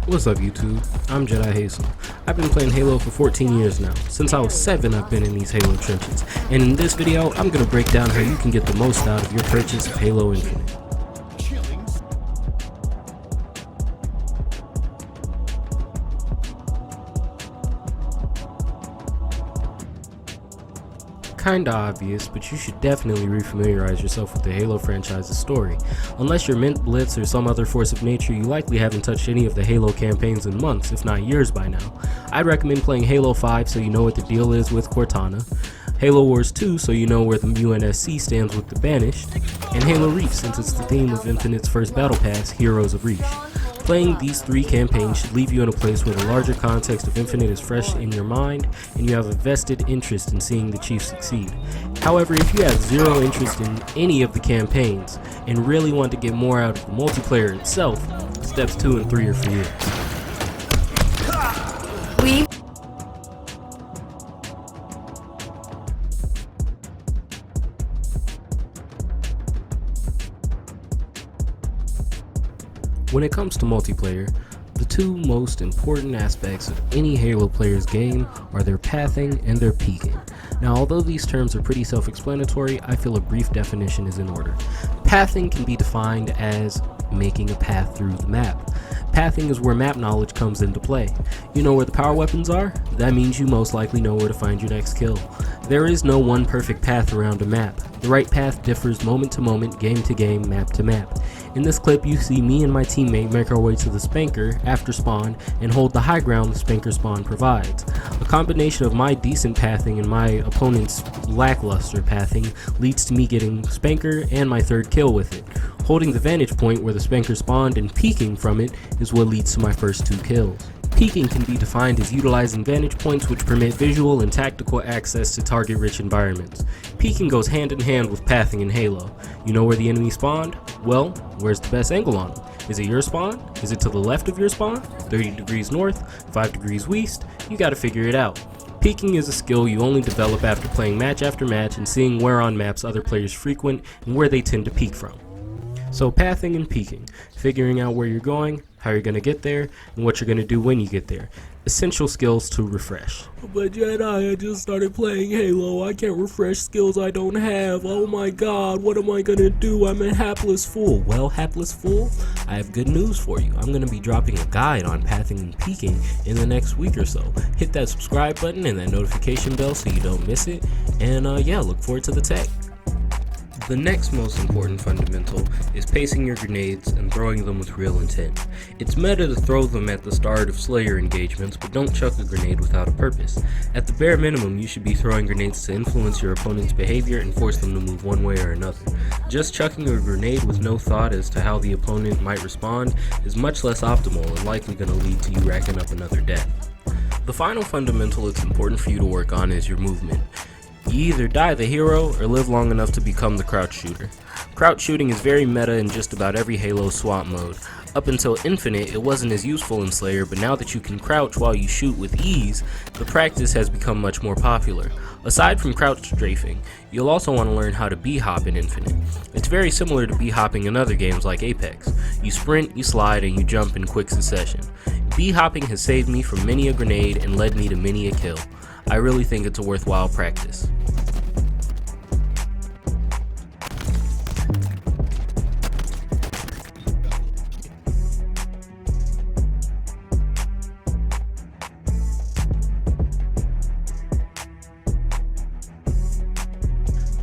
What's up YouTube? I'm Jedi Hazel. I've been playing Halo for 14 years now. Since I was 7 I've been in these Halo trenches, and in this video I'm going to break down how you can get the most out of your purchase of Halo Infinite. Kinda obvious, but you should definitely refamiliarize yourself with the Halo franchise's story. Unless you're Mint Blitz or some other force of nature, you likely haven't touched any of the Halo campaigns in months, if not years by now. I'd recommend playing Halo 5 so you know what the deal is with Cortana, Halo Wars 2 so you know where the UNSC stands with the Banished, and Halo Reach since it's the theme of Infinite's first battle pass, Heroes of Reach. Playing these 3 campaigns should leave you in a place where the larger context of Infinite is fresh in your mind and you have a vested interest in seeing the Chiefs succeed. However, if you have zero interest in any of the campaigns and really want to get more out of the multiplayer itself, steps 2 and 3 are for you. When it comes to multiplayer, the 2 most important aspects of any Halo player's game are their pathing and their peeking. Now, although these terms are pretty self-explanatory, I feel a brief definition is in order. Pathing can be defined as making a path through the map. Pathing is where map knowledge comes into play. You know where the power weapons are? That means you most likely know where to find your next kill. There is no one perfect path around a map. The right path differs moment to moment, game to game, map to map. In this clip, you see me and my teammate make our way to the Spanker after spawn and hold the high ground the Spanker spawn provides. A combination of my decent pathing and my opponent's lackluster pathing leads to me getting Spanker and my 3rd kill with it. Holding the vantage point where the Spanker spawned and peeking from it is what leads to my first 2 kills. Peeking can be defined as utilizing vantage points which permit visual and tactical access to target-rich environments. Peeking goes hand in hand with pathing in Halo. You know where the enemy spawned? Well, where's the best angle on them? Is it your spawn? Is it to the left of your spawn? 30 degrees north? 5 degrees west? You gotta figure it out. Peeking is a skill you only develop after playing match after match and seeing where on maps other players frequent and where they tend to peek from. So pathing and peeking, figuring out where you're going, how you're going to get there, and what you're going to do when you get there. Essential skills to refresh. But Jedi, I just started playing Halo. I can't refresh skills I don't have. Oh my god, what am I going to do? I'm a hapless fool. Well, hapless fool, I have good news for you. I'm going to be dropping a guide on pathing and peeking in the next week or so. Hit that subscribe button and that notification bell so you don't miss it. And yeah, look forward to the tech. The next most important fundamental is pacing your grenades and throwing them with real intent. It's meta to throw them at the start of Slayer engagements, but don't chuck a grenade without a purpose. At the bare minimum, you should be throwing grenades to influence your opponent's behavior and force them to move one way or another. Just chucking a grenade with no thought as to how the opponent might respond is much less optimal and likely going to lead to you racking up another death. The final fundamental it's important for you to work on is your movement. You either die the hero or live long enough to become the crouch shooter. Crouch shooting is very meta in just about every Halo swap mode. Up until Infinite, it wasn't as useful in Slayer, but now that you can crouch while you shoot with ease, the practice has become much more popular. Aside from crouch strafing, you'll also want to learn how to B-hop in Infinite. It's very similar to B-hopping in other games like Apex. You sprint, you slide, and you jump in quick succession. B-hopping has saved me from many a grenade and led me to many a kill. I really think it's a worthwhile practice.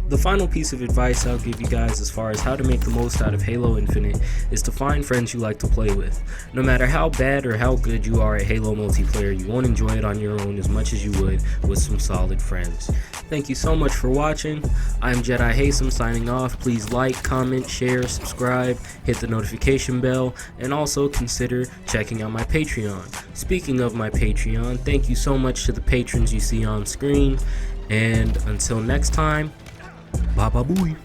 The final piece of advice I'll give you guys as far as how to make the most out of Halo Infinite is to find friends you like to play with. No matter how bad or how good you are at Halo multiplayer, you won't enjoy it on your own as much as you would with some solid friends. Thank you so much for watching. I'm Jedi Hazel signing off. Please like, comment, share, subscribe, hit the notification bell, and also consider checking out my Patreon. Speaking of my Patreon, thank you so much to the patrons you see on screen, and until next time, Baba Booey.